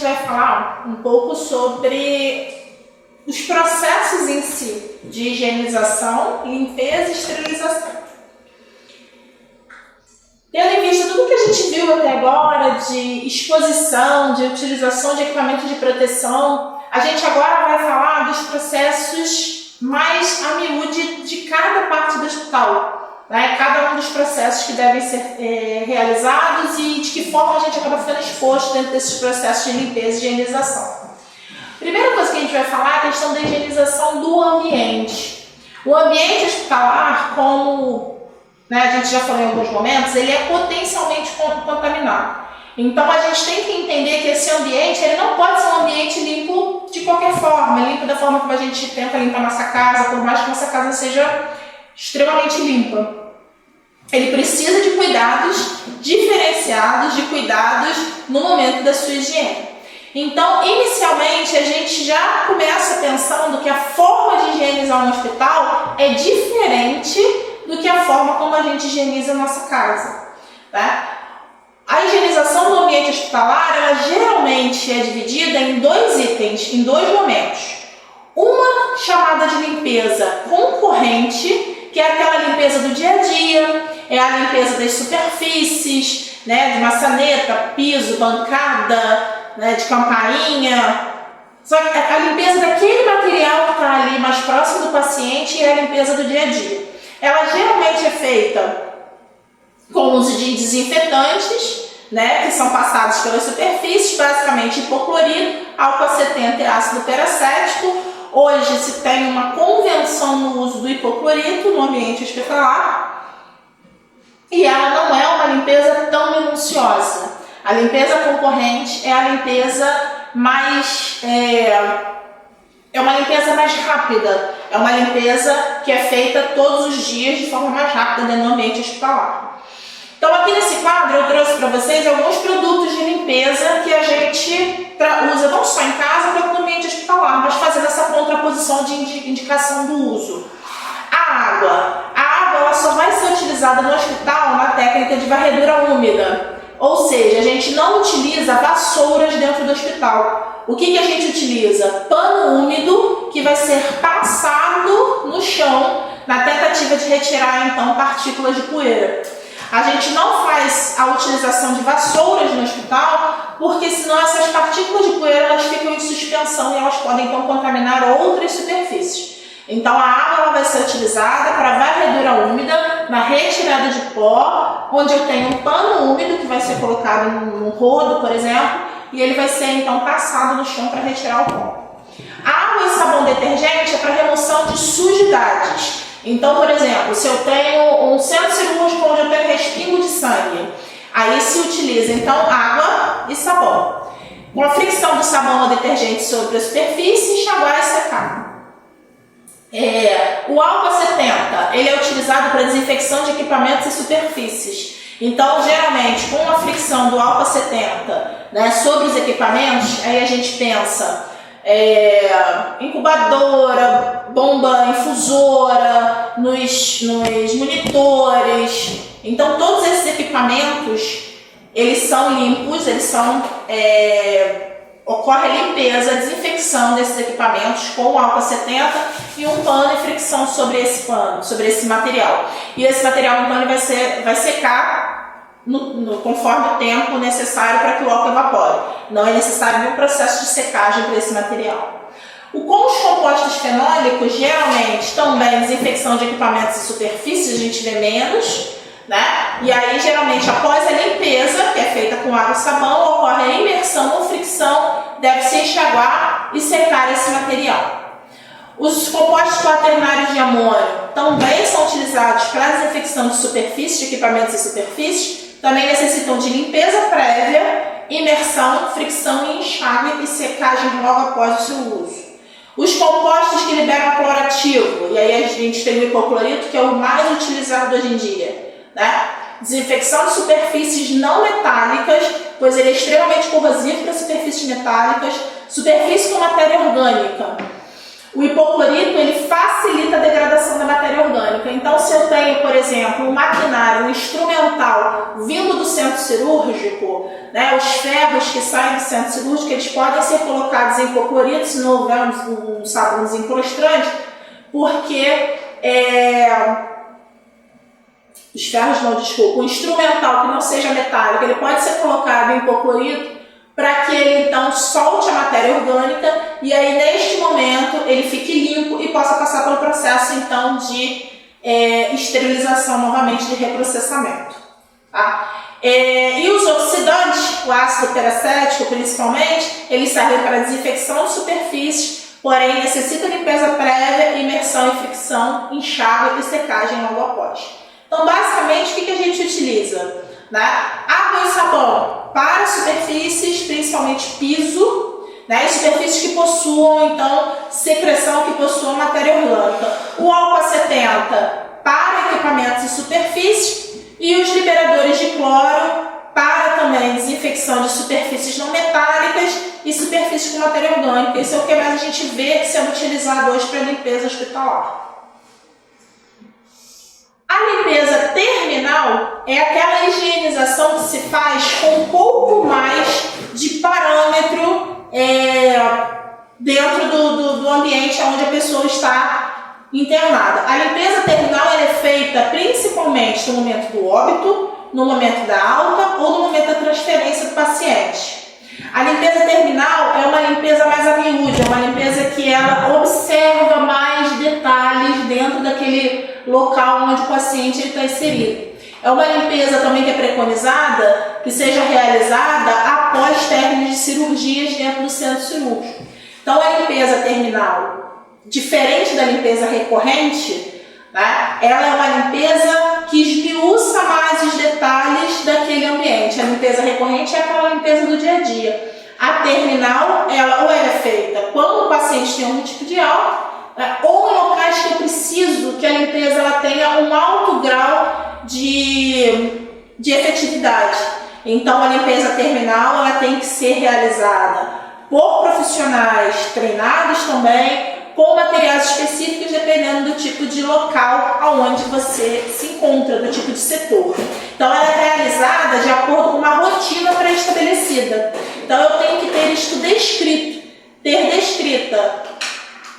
gente vai falar um pouco sobre os processos em si de higienização, limpeza e esterilização. Tendo em vista tudo que a gente viu até agora de exposição, de utilização de equipamento de proteção, a gente agora vai falar dos processos mais a miúde de cada parte do hospital, né? Cada um dos processos que devem ser realizados e de que forma a gente acaba ficando exposto dentro desses processos de limpeza e higienização. Primeira coisa que a gente vai falar é a questão da higienização do ambiente. O ambiente hospitalar, como a gente já falou em alguns momentos, ele é potencialmente contaminado. Então a gente tem que entender que esse ambiente ele não pode ser um ambiente limpo de qualquer forma, limpo da forma como a gente tenta limpar nossa casa, por mais que nossa casa seja extremamente limpa. Ele precisa de cuidados diferenciados, de cuidados no momento da sua higiene. Então, inicialmente, a gente já começa pensando que a forma de higienizar um hospital é diferente do que a forma como a gente higieniza a nossa casa, tá? A higienização do ambiente hospitalar, ela geralmente é dividida em dois itens, em dois momentos. Uma chamada de limpeza concorrente, que é aquela limpeza do dia a dia, é a limpeza das superfícies, de maçaneta, piso, bancada, de campainha. Só que a limpeza daquele material que está ali mais próximo do paciente é a limpeza do dia a dia. Ela geralmente é feita com o uso de desinfetantes, que são passados pelas superfícies, basicamente hipoclorito, álcool 70 e ácido peracético. Hoje se tem uma convenção no uso do hipoclorito no ambiente hospitalar e ela não é uma limpeza tão minuciosa. A limpeza concorrente é a limpeza mais é uma limpeza mais rápida, é uma limpeza que é feita todos os dias de forma mais rápida dentro do ambiente hospitalar. Então aqui nesse quadro eu trouxe para vocês alguns produtos de limpeza que a gente usa não só em casa quanto no ambiente hospitalar, mas fazendo essa contraposição de indicação do uso. A água ela só vai ser utilizada no hospital na técnica de varredura úmida. Ou seja, a gente não utiliza vassouras dentro do hospital. O que a gente utiliza? Pano úmido que vai ser passado no chão na tentativa de retirar, então, partículas de poeira. A gente não faz a utilização de vassouras no hospital porque senão essas partículas de poeira elas ficam em suspensão e elas podem, então, contaminar outras superfícies. Então a água ela vai ser utilizada para varredura úmida, na retirada de pó, onde eu tenho um pano úmido que vai ser colocado num rodo, por exemplo, e ele vai ser então passado no chão para retirar o pó. A água e sabão detergente é para remoção de sujidades. Então, por exemplo, se eu tenho um centro cirúrgico onde eu tenho respingo de sangue, aí se utiliza então água e sabão. Com a fricção do sabão ou detergente sobre a superfície, enxaguar e secar. O álcool 70, ele é utilizado para desinfecção de equipamentos e superfícies. Então, geralmente, com a fricção do álcool 70 sobre os equipamentos, aí a gente pensa incubadora, bomba infusora, nos monitores. Então, todos esses equipamentos, eles são limpos, ocorre a limpeza, a desinfecção desses equipamentos com álcool 70 e um pano e fricção sobre esse pano, sobre esse material. E esse material então ele vai secar conforme o tempo necessário para que o álcool evapore. Não é necessário nenhum processo de secagem para esse material. Com os compostos fenólicos, geralmente também desinfecção de equipamentos e superfícies a gente vê menos. E aí, geralmente, após a limpeza, que é feita com água e sabão, ocorre a imersão ou fricção, deve-se enxaguar e secar esse material. Os compostos quaternários de amônio também são utilizados para a desinfecção de superfícies, de equipamentos e superfícies, também necessitam de limpeza prévia, imersão, fricção e enxágue e secagem logo após o seu uso. Os compostos que liberam clorativo, e aí a gente tem o hipoclorito, que é o mais utilizado hoje em dia. Desinfecção de superfícies não metálicas, pois ele é extremamente corrosivo para superfícies metálicas, superfície com matéria orgânica. O hipoclorito, ele facilita a degradação da matéria orgânica. Então, se eu tenho, por exemplo, um maquinário, um instrumental vindo do centro cirúrgico, né, os ferros que saem do centro cirúrgico, eles podem ser colocados em hipoclorito, se não houver um sabãozinho encrostante, porque os ferros não, desculpa, o instrumental que não seja metálico, ele pode ser colocado em hipoclorito para que ele então solte a matéria orgânica e aí neste momento ele fique limpo e possa passar pelo processo então de esterilização novamente, de reprocessamento. Tá? E os oxidantes, o ácido peracético principalmente, eles servem para desinfecção de superfícies, porém necessita limpeza prévia, imersão e fricção, enxágue e secagem logo após. Então basicamente o que a gente utiliza? Né? Água e sabão para superfícies, principalmente piso, né? E superfícies que possuam então secreção, que possuam matéria orgânica. O álcool a 70 para equipamentos e superfícies e os liberadores de cloro para também desinfecção de superfícies não metálicas e superfícies com matéria orgânica. Isso é o que mais a gente vê sendo utilizado hoje para limpeza hospitalar. A limpeza terminal é aquela higienização que se faz com um pouco mais de parâmetro dentro do ambiente onde a pessoa está internada. A limpeza terminal é feita principalmente no momento do óbito, no momento da alta ou no momento da transferência do paciente. A limpeza terminal é uma limpeza mais a miúde, é uma limpeza que ela observa mais detalhes dentro daquele local onde o paciente está inserido. É uma limpeza também que é preconizada que seja realizada após términos de cirurgias dentro do centro cirúrgico. Então a limpeza terminal, diferente da limpeza recorrente, né, ela é uma limpeza que esmiuça mais os detalhes daquele ambiente. A limpeza recorrente é aquela limpeza do dia a dia. A terminal, ela é feita quando o paciente tem algum tipo de alta, né, ou em locais que eu preciso que a limpeza ela tenha um alto grau de efetividade. Então a limpeza terminal ela tem que ser realizada por profissionais treinados também, com materiais específicos dependendo do tipo de local aonde você se encontra, do tipo de setor. Então ela é realizada de acordo com uma rotina pré-estabelecida. Então eu tenho que ter isto descrito, ter descrita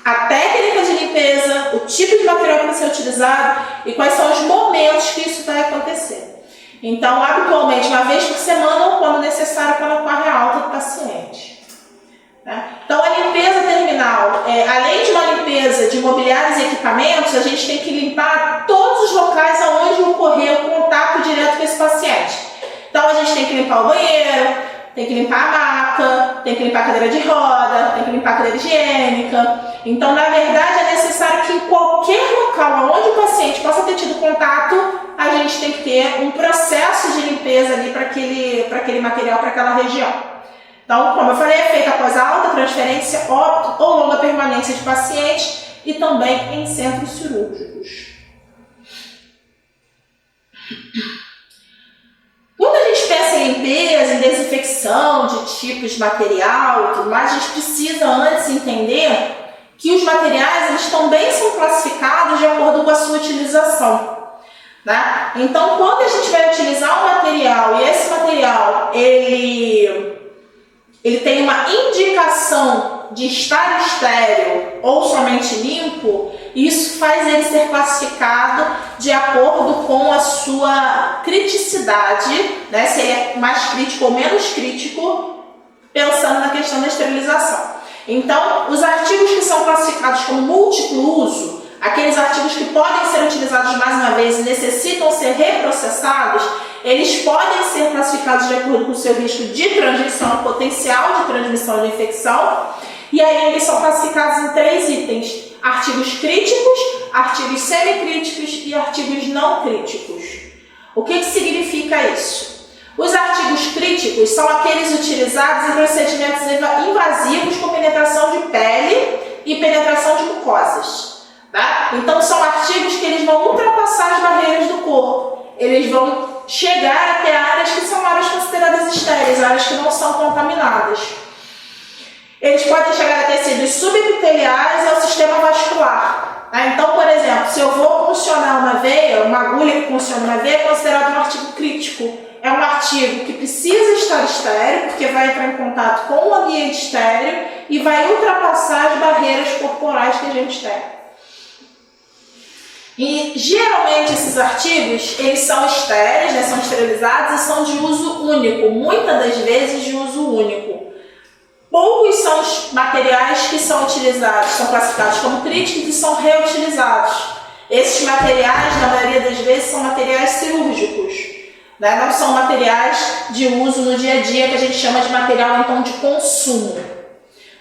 a técnica de limpeza, o tipo de material que vai ser utilizado e quais são os momentos que isso vai acontecer. Então, habitualmente, uma vez por semana ou quando necessário, quando ocorre a alta do paciente. Então, a limpeza terminal, além de uma limpeza de mobiliários e equipamentos, a gente tem que limpar todos os locais onde ocorreu o contato direto com esse paciente. Então, a gente tem que limpar o banheiro, tem que limpar a maca, tem que limpar a cadeira de roda, tem que limpar a cadeira higiênica. Então, na verdade, é necessário que em qualquer local onde o paciente possa ter tido contato, a gente tem que ter um processo de limpeza ali para aquele material, para aquela região. Então, como eu falei, é feita após a alta, transferência, óbito ou longa permanência de paciente e também em centros cirúrgicos. Quando a gente pensa em limpeza, em desinfecção de tipos de material e tudo mais, a gente precisa antes entender que os materiais eles também são classificados de acordo com a sua utilização. Né? Então, quando a gente vai utilizar um material e esse material ele tem uma indicação de estar estéril ou somente limpo, isso faz ele ser classificado de acordo com a sua criticidade, né? Se ele é mais crítico ou menos crítico, pensando na questão da esterilização. Então, os artigos que são classificados como múltiplo uso, aqueles artigos que podem ser utilizados mais uma vez e necessitam ser reprocessados, eles podem ser classificados de acordo com o seu risco de transmissão, potencial de transmissão de infecção, e aí eles são classificados em 3 itens: artigos críticos, artigos semicríticos e artigos não críticos. O que significa isso? Os artigos críticos são aqueles utilizados em procedimentos invasivos com penetração de pele e penetração de mucosas. Tá? Então são artigos que eles vão ultrapassar as barreiras do corpo, eles vão chegar até áreas que são áreas consideradas estéreis, áreas que não são contaminadas. Eles podem chegar a tecidos subepiteliais e ao sistema vascular. Então, por exemplo, se eu vou funcionar uma veia, uma agulha que funciona uma veia, é considerado um artigo crítico. É um artigo que precisa estar estéril, porque vai entrar em contato com o ambiente estéril e vai ultrapassar as barreiras corporais que a gente tem. E geralmente esses artigos, eles são estéreis, né, são esterilizados e são de uso único, muitas das vezes de uso único. Poucos são os materiais que são utilizados, são classificados como críticos e são reutilizados. Esses materiais, na maioria das vezes, são materiais cirúrgicos, né? Não são materiais de uso no dia a dia, que a gente chama de material então de consumo.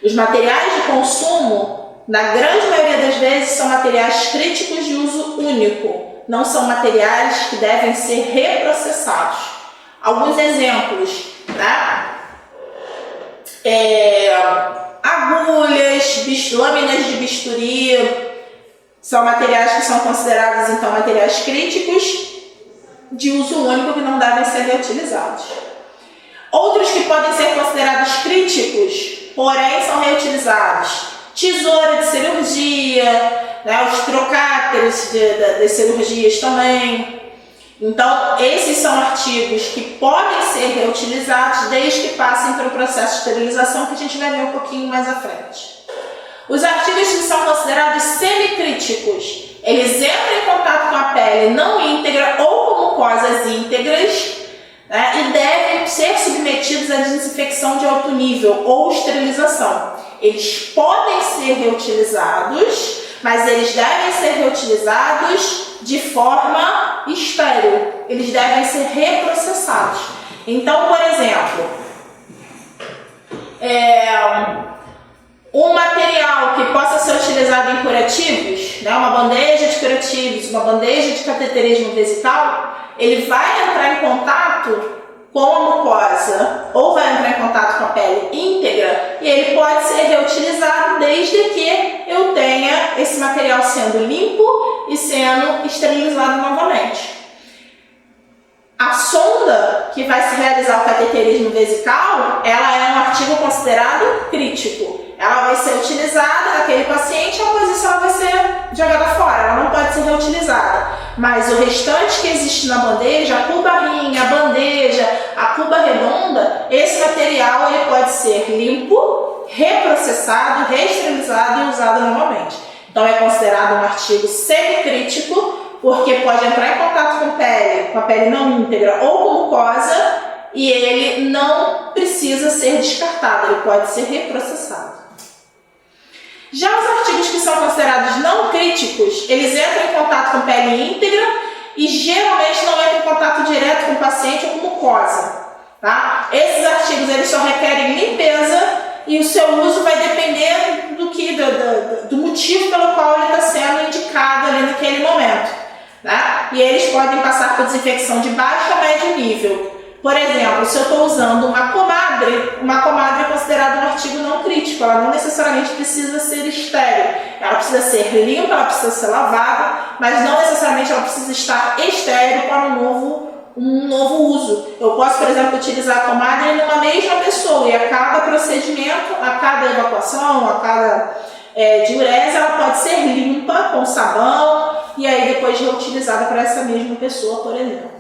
Os materiais de consumo, na grande maioria das vezes, são materiais críticos de uso único, não são materiais que devem ser reprocessados. Alguns exemplos, né? Agulhas, lâminas de bisturi, são materiais que são considerados então materiais críticos de uso único que não devem ser reutilizados. Outros que podem ser considerados críticos, porém são reutilizados: tesoura de cirurgia, né, os trocáteres das cirurgias também. Então, esses são artigos que podem ser reutilizados desde que passem pelo processo de esterilização, que a gente vai ver um pouquinho mais à frente. Os artigos que são considerados semicríticos, eles entram em contato com a pele não íntegra ou com mucosas íntegras, né, e devem ser submetidos à desinfecção de alto nível ou esterilização. Eles podem ser reutilizados, mas eles devem ser reutilizados de forma estéril. Eles devem ser reprocessados. Então, por exemplo, um material que possa ser utilizado em curativos, né, uma bandeja de curativos, uma bandeja de cateterismo vesical, ele vai entrar em contato com a mucosa ou vai entrar em contato com a pele íntegra e ele pode ser reutilizado desde que eu tenha esse material sendo limpo e sendo esterilizado novamente. A sonda que vai se realizar o cateterismo vesical, ela é um artigo considerado crítico. Ela vai ser utilizada naquele paciente, após isso ela vai ser jogada fora, ela não pode ser reutilizada. Mas o restante que existe na bandeja, a cuba-rinha, a bandeja, a cuba redonda, esse material ele pode ser limpo, reprocessado, reesterilizado e usado novamente. Então é considerado um artigo semicrítico, porque pode entrar em contato com a pele não íntegra ou com mucosa, e ele não precisa ser descartado, ele pode ser reprocessado. Já os artigos que são considerados não críticos, eles entram em contato com pele íntegra e geralmente não entram em contato direto com o paciente ou com mucosa. Tá? Esses artigos eles só requerem limpeza e o seu uso vai depender do motivo pelo qual ele está sendo indicado ali naquele momento. Tá? E eles podem passar por desinfecção de baixo a médio nível. Por exemplo, se eu estou usando uma comadre é considerada um artigo não crítico, ela não necessariamente precisa ser estéril. Ela precisa ser limpa, ela precisa ser lavada, mas não necessariamente ela precisa estar estéril para um novo uso. Eu posso, por exemplo, utilizar a comadre numa mesma pessoa e a cada procedimento, a cada evacuação, a cada diurese, ela pode ser limpa com sabão e aí depois reutilizada para essa mesma pessoa, por exemplo.